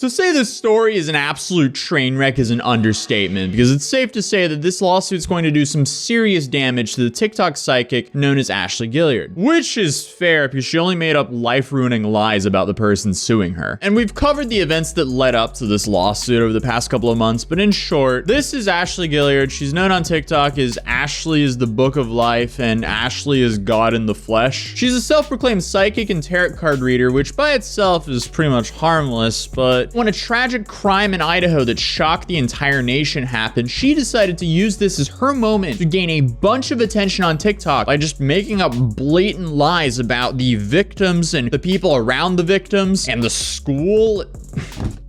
To say this story is an absolute train wreck is an understatement, because it's safe to say that this lawsuit's going to do some serious damage to the TikTok psychic known as Ashley Gilliard. Which is fair, because she only made up life-ruining lies about the person suing her. And we've covered the events that led up to this lawsuit over the past couple of months, but in short, this is Ashley Gilliard. She's known on TikTok as Ashley is the Book of Life and Ashley is God in the Flesh. She's a self-proclaimed psychic and tarot card reader, which by itself is pretty much harmless, but when a tragic crime in Idaho that shocked the entire nation happened, she decided to use this as her moment to gain a bunch of attention on TikTok by just making up blatant lies about the victims and the people around the victims and the school.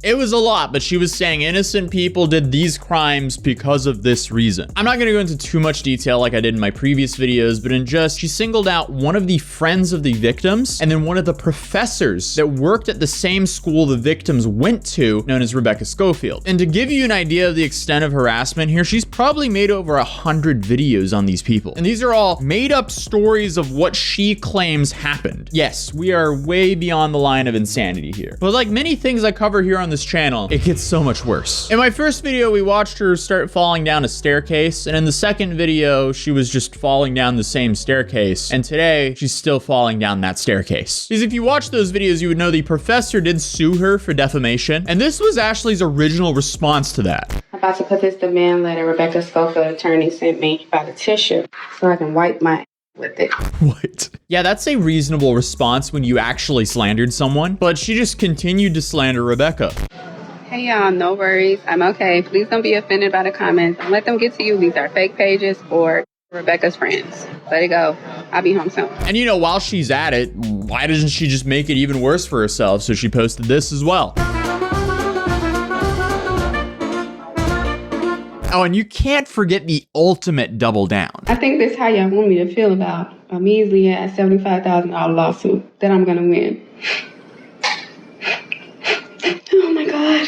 It was a lot, but she was saying innocent people did these crimes because of this reason. I'm not gonna go into too much detail like I did in my previous videos, but she singled out one of the friends of the victims and then one of the professors that worked at the same school the victims went to, known as Rebecca Schofield. And to give you an idea of the extent of harassment here, she's probably made over 100 videos on these people. And these are all made up stories of what she claims happened. Yes, we are way beyond the line of insanity here. But like many things I cover here on this channel, it gets so much worse. In my first video, we watched her start falling down a staircase, and in the second video, she was just falling down the same staircase, and today, she's still falling down that staircase. Because if you watch those videos, you would know the professor did sue her for defamation, and this was Ashley's original response to that. I'm about to put this demand letter Rebecca Schofield attorney sent me by the tissue so I can wipe my with it. What? Yeah, that's a reasonable response when you actually slandered someone, but she just continued to slander Rebecca. Hey y'all, no worries. I'm okay. Please don't be offended by the comments. Don't let them get to you. These are fake pages or Rebecca's friends. Let it go. I'll be home soon. And you know, while she's at it, why doesn't she just make it even worse for herself? So she posted this as well. Oh, and you can't forget the ultimate double down. I think that's how y'all want me to feel about a measly ass $75,000 lawsuit that I'm gonna win. Oh my God.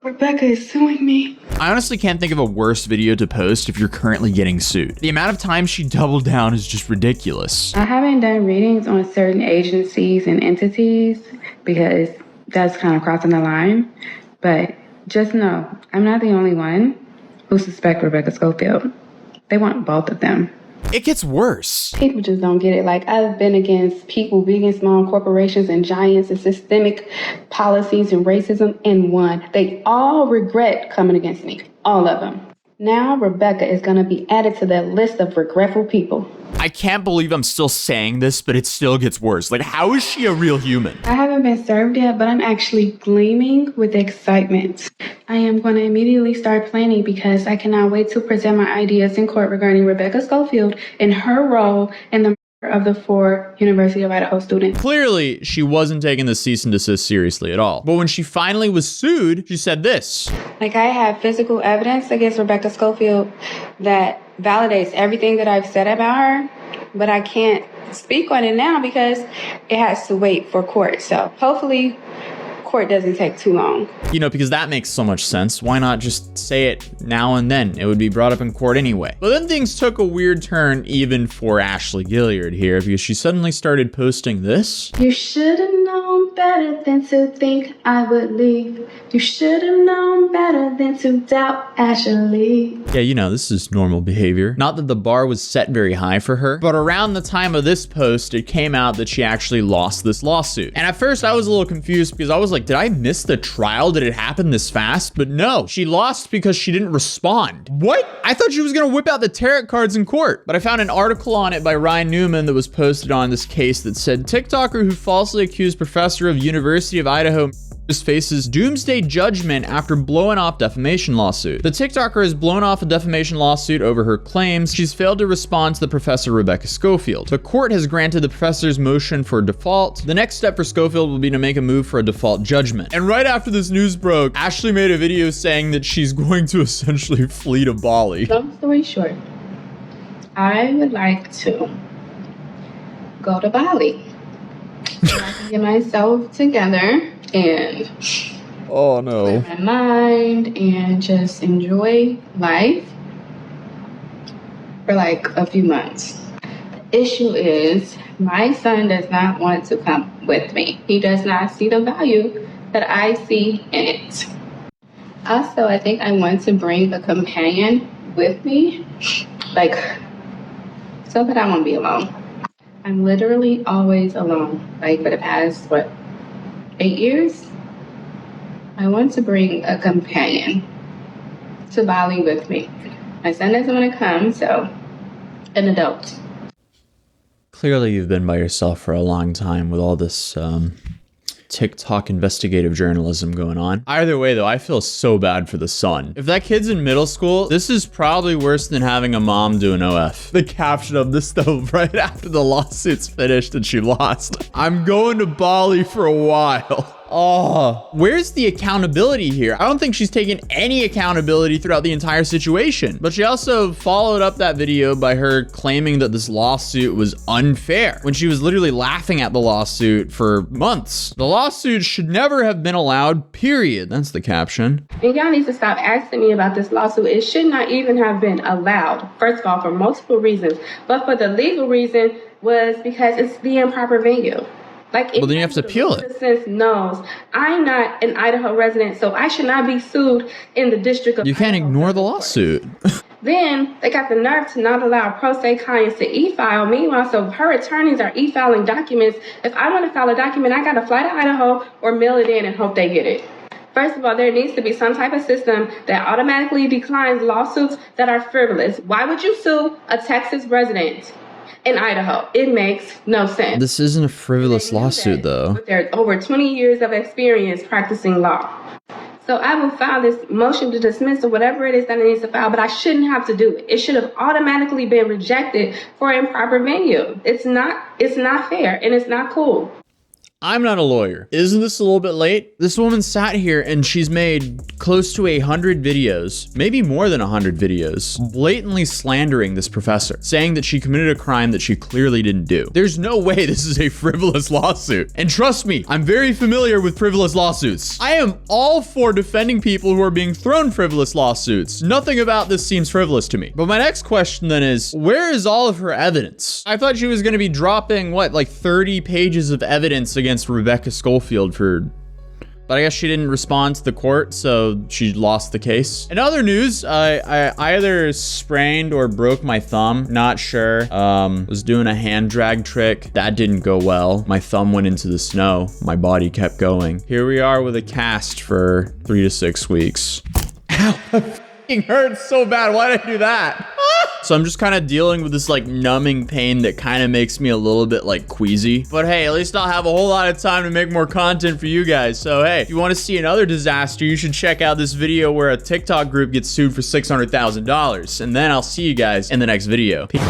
Rebecca is suing me. I honestly can't think of a worse video to post if you're currently getting sued. The amount of time she doubled down is just ridiculous. I haven't done readings on certain agencies and entities because that's kind of crossing the line, but just know, I'm not the only one who suspect Rebecca Schofield. They want both of them. It gets worse. People just don't get it. Like, I've been against people, big and small corporations and giants and systemic policies and racism and won. They all regret coming against me. All of them. Now Rebecca is going to be added to that list of regretful people. I can't believe I'm still saying this, but it still gets worse. Like, how is she a real human? I haven't been served yet, but I'm actually gleaming with excitement. I am going to immediately start planning because I cannot wait to present my ideas in court regarding Rebecca Schofield and her role in the murder of the 4 University of Idaho students. Clearly, she wasn't taking the cease and desist seriously at all. But when she finally was sued, she said this. Like, I have physical evidence against Rebecca Schofield that validates everything that I've said about her, but I can't speak on it now because it has to wait for court. So hopefully court doesn't take too long. You know, because that makes so much sense. Why not just say it now and then? It would be brought up in court anyway. But then things took a weird turn even for Ashley Gilliard here, because she suddenly started posting this. You should have known better than to think I would leave. You should have known better than to doubt Ashley. Yeah, you know, this is normal behavior. Not that the bar was set very high for her, but around the time of this post, it came out that she actually lost this lawsuit. And at first I was a little confused because I was like, did I miss the trial? Did it happen this fast? But no, she lost because she didn't respond. What? I thought she was gonna whip out the tarot cards in court. But I found an article on it by Ryan Newman that was posted on this case that said, TikToker who falsely accused professor of University of Idaho faces doomsday judgment after blowing off defamation lawsuit. The TikToker has blown off a defamation lawsuit over her claims. She's failed to respond to the professor Rebecca Schofield. The court has granted the professor's motion for default. The next step for Schofield will be to make a move for a default judgment. And right after this news broke, Ashley made a video saying that she's going to essentially flee to Bali. Long story short, I would like to go to Bali. So I can get myself together and oh no, clear my mind and just enjoy life for like a few months. The issue is my son does not want to come with me. He does not see the value that I see in it. Also, I think I want to bring a companion with me, like, so that I won't be alone. I'm literally always alone, like for the past, 8 years? I want to bring a companion to Bali with me. My son doesn't want to come, so an adult. Clearly you've been by yourself for a long time with all this TikTok investigative journalism going on. Either way though, I feel so bad for the son. If that kid's in middle school, this is probably worse than having a mom do an OF. The caption of this though, right after the lawsuit's finished and she lost. I'm going to Bali for a while. Oh, where's the accountability here? I don't think she's taken any accountability throughout the entire situation. But she also followed up that video by her claiming that this lawsuit was unfair when she was literally laughing at the lawsuit for months. The lawsuit should never have been allowed, period. That's the caption. And y'all need to stop asking me about this lawsuit. It should not even have been allowed. First of all, for multiple reasons. But for the legal reason was because it's the improper venue. Well, then you have to appeal it. Citizens knows I'm not an Idaho resident, so I should not be sued in the district of. You can't ignore the lawsuit. Then they got the nerve to not allow pro se clients to e-file. Meanwhile, so her attorneys are e-filing documents. If I want to file a document, I got to fly to Idaho or mail it in and hope they get it. First of all, there needs to be some type of system that automatically declines lawsuits that are frivolous. Why would you sue a Texas resident in Idaho? It makes no sense. This isn't a frivolous lawsuit, though. With their over 20 years of experience practicing law. So I will file this motion to dismiss or whatever it is that I need to file, but I shouldn't have to do it. It should have automatically been rejected for improper venue. It's not fair and it's not cool. I'm not a lawyer. Isn't this a little bit late? This woman sat here and she's made close to 100 videos, maybe more than 100 videos, blatantly slandering this professor, saying that she committed a crime that she clearly didn't do. There's no way this is a frivolous lawsuit. And trust me, I'm very familiar with frivolous lawsuits. I am all for defending people who are being thrown frivolous lawsuits. Nothing about this seems frivolous to me. But my next question then is, where is all of her evidence? I thought she was gonna be dropping, like 30 pages of evidence against Rebecca Schofield but I guess she didn't respond to the court, so she lost the case. In other news, I either sprained or broke my thumb, not sure. Was doing a hand drag trick. That didn't go well. My thumb went into the snow. My body kept going. Here we are with a cast for 3 to 6 weeks. Ow, that f***ing hurts so bad. Why did I do that? So I'm just kind of dealing with this like numbing pain that kind of makes me a little bit like queasy. But hey, at least I'll have a whole lot of time to make more content for you guys. So hey, if you want to see another disaster, you should check out this video where a TikTok group gets sued for $600,000. And then I'll see you guys in the next video. Peace.